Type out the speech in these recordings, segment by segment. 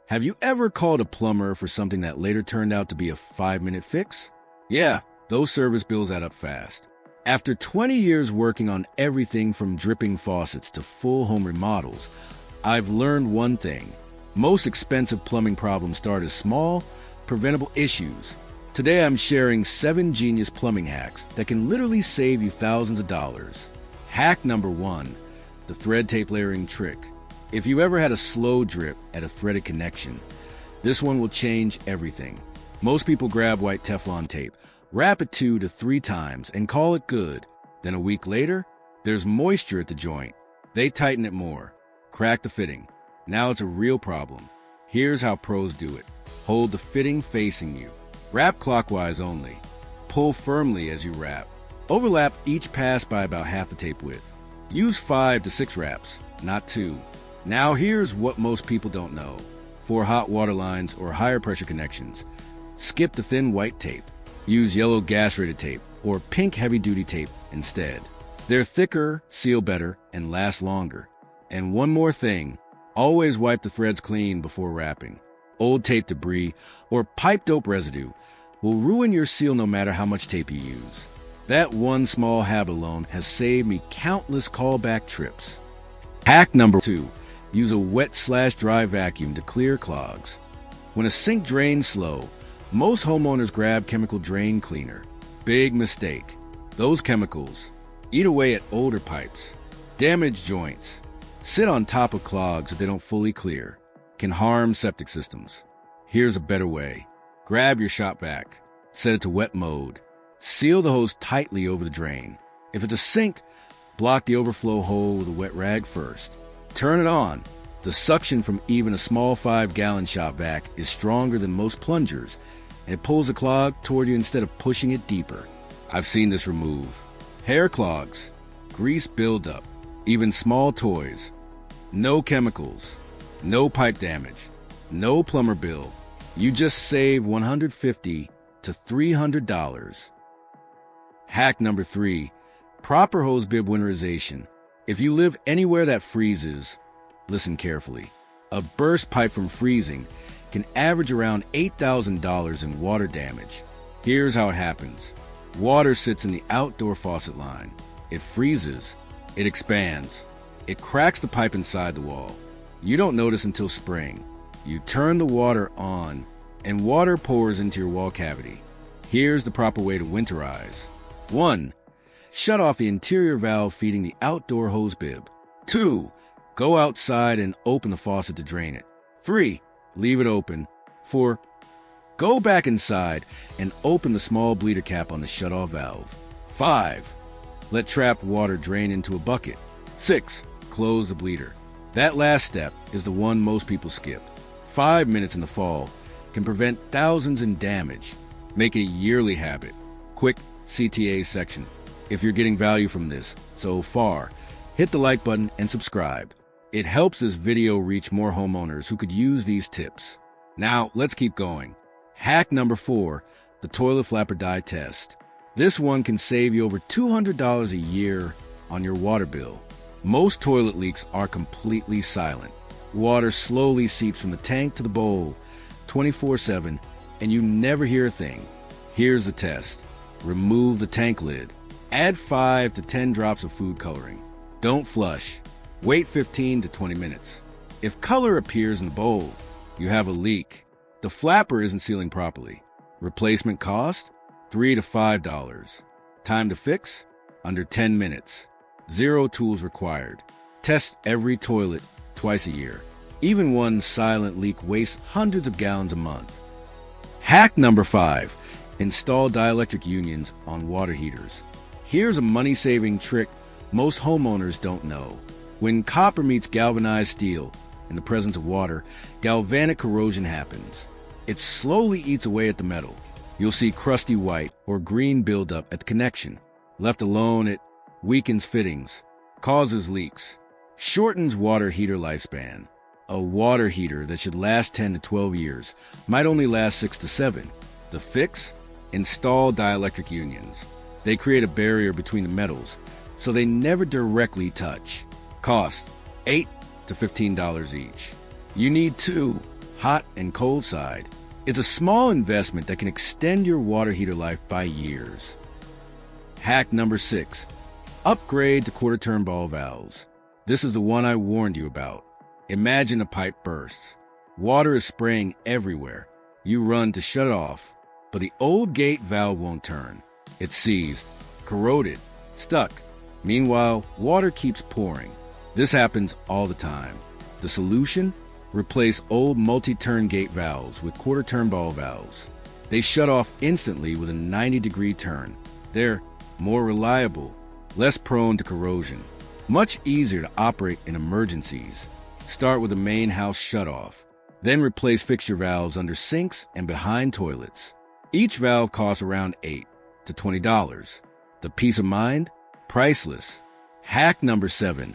Have you ever called a plumber for something that later turned out to be a 5-minute fix? Yeah, those service bills add up fast. After 20 years working on everything from dripping faucets to full home remodels, I've learned one thing. Most expensive plumbing problems start as small, preventable issues. Today I'm sharing 7 genius plumbing hacks that can literally save you thousands of dollars. Hack number 1, the thread tape layering trick. If you ever had a slow drip at a threaded connection, this one will change everything. Most people grab white Teflon tape, wrap it 2 to 3 times, and call it good. Then a week later, there's moisture at the joint. They tighten it more, crack the fitting. Now it's a real problem. Here's how pros do it. Hold the fitting facing you. Wrap clockwise only. Pull firmly as you wrap. Overlap each pass by about half the tape width. Use 5 to 6 wraps, not 2. Now here's what most people don't know. For hot water lines or higher pressure connections, skip the thin white tape. Use yellow gas-rated tape or pink heavy-duty tape instead. They're thicker, seal better, and last longer. And one more thing, always wipe the threads clean before wrapping. Old tape debris or pipe dope residue will ruin your seal no matter how much tape you use. That one small habit alone has saved me countless callback trips. Hack number 2. Use a wet/dry vacuum to clear clogs. When a sink drains slow, most homeowners grab chemical drain cleaner. Big mistake. Those chemicals eat away at older pipes, damage joints, sit on top of clogs if they don't fully clear, can harm septic systems. Here's a better way. Grab your shop vac, set it to wet mode, seal the hose tightly over the drain. If it's a sink, block the overflow hole with a wet rag first. Turn it on. The suction from even a small 5-gallon shop vac is stronger than most plungers, and it pulls the clog toward you instead of pushing it deeper. I've seen this remove hair clogs, grease buildup, even small toys. No chemicals, no pipe damage, no plumber bill. You just save $150 to $300. Hack number 3, proper hose bib winterization. If you live anywhere that freezes, listen carefully. A burst pipe from freezing can average around $8,000 in water damage. Here's how it happens. Water sits in the outdoor faucet line. It freezes. It expands. It cracks the pipe inside the wall. You don't notice until spring. You turn the water on, and water pours into your wall cavity. Here's the proper way to winterize. 1. Shut off the interior valve feeding the outdoor hose bib. 2. Go outside and open the faucet to drain it. 3. Leave it open. 4. Go back inside and open the small bleeder cap on the shutoff valve. 5. Let trapped water drain into a bucket. 6. Close the bleeder. That last step is the one most people skip. 5 minutes in the fall can prevent thousands in damage. Make it a yearly habit. Quick CTA section. If you're getting value from this so far, hit the like button and subscribe. It helps this video reach more homeowners who could use these tips. Now, let's keep going. Hack number 4, the toilet flapper dye test. This one can save you over $200 a year on your water bill. Most toilet leaks are completely silent. Water slowly seeps from the tank to the bowl 24/7, and you never hear a thing. Here's the test. Remove the tank lid. Add 5 to 10 drops of food coloring. Don't flush. Wait 15 to 20 minutes. If color appears in the bowl, you have a leak. The flapper isn't sealing properly. Replacement cost? $3 to $5. Time to fix? Under 10 minutes. 0 tools required. Test every toilet twice a year. Even one silent leak wastes hundreds of gallons a month. Hack number 5. Install dielectric unions on water heaters. Here's a money-saving trick most homeowners don't know. When copper meets galvanized steel in the presence of water, galvanic corrosion happens. It slowly eats away at the metal. You'll see crusty white or green buildup at the connection. Left alone, it weakens fittings, causes leaks, shortens water heater lifespan. A water heater that should last 10 to 12 years might only last 6 to 7. The fix? Install dielectric unions. They create a barrier between the metals, so they never directly touch. Cost $8 to $15 each. You need 2 hot and cold side. It's a small investment that can extend your water heater life by years. Hack number 6. Upgrade to quarter-turn ball valves. This is the one I warned you about. Imagine a pipe bursts. Water is spraying everywhere. You run to shut it off, but the old gate valve won't turn. It's seized, corroded, stuck. Meanwhile, water keeps pouring. This happens all the time. The solution? Replace old multi-turn gate valves with quarter-turn ball valves. They shut off instantly with a 90-degree turn. They're more reliable, less prone to corrosion, much easier to operate in emergencies. Start with the main house shutoff. Then replace fixture valves under sinks and behind toilets. Each valve costs around $8 to $20. The peace of mind? Priceless. Hack number 7.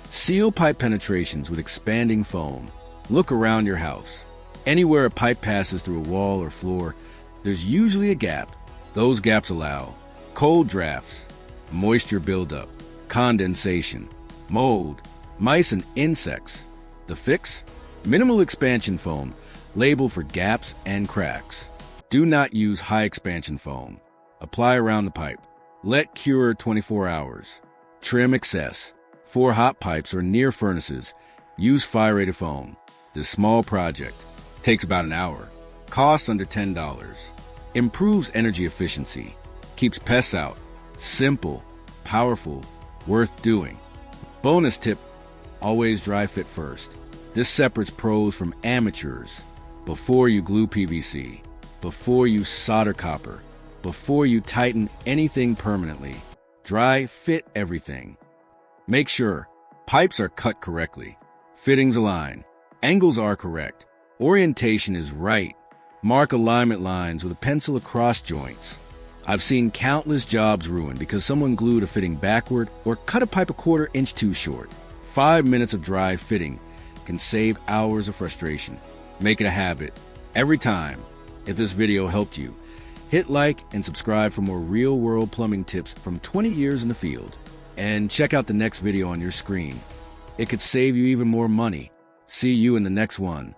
Seal pipe penetrations with expanding foam. Look around your house. Anywhere a pipe passes through a wall or floor, there's usually a gap. Those gaps allow cold drafts, moisture buildup, condensation, mold, mice and insects. The fix? Minimal expansion foam, labeled for gaps and cracks. Do not use high expansion foam. Apply around the pipe. Let cure 24 hours. Trim excess. For hot pipes or near furnaces, use fire-rated foam. This small project takes about an hour. Costs under $10. Improves energy efficiency. Keeps pests out. Simple, powerful, worth doing. Bonus tip, always dry fit first. This separates pros from amateurs. Before you glue PVC, before you solder copper, before you tighten anything permanently, dry fit everything. Make sure pipes are cut correctly, fittings align, angles are correct, orientation is right. Mark alignment lines with a pencil across joints. I've seen countless jobs ruined because someone glued a fitting backward or cut a pipe a quarter inch too short. 5 minutes of dry fitting can save hours of frustration. Make it a habit. Every time. If this video helped you, hit like and subscribe for more real-world plumbing tips from 20 years in the field. And check out the next video on your screen. It could save you even more money. See you in the next one.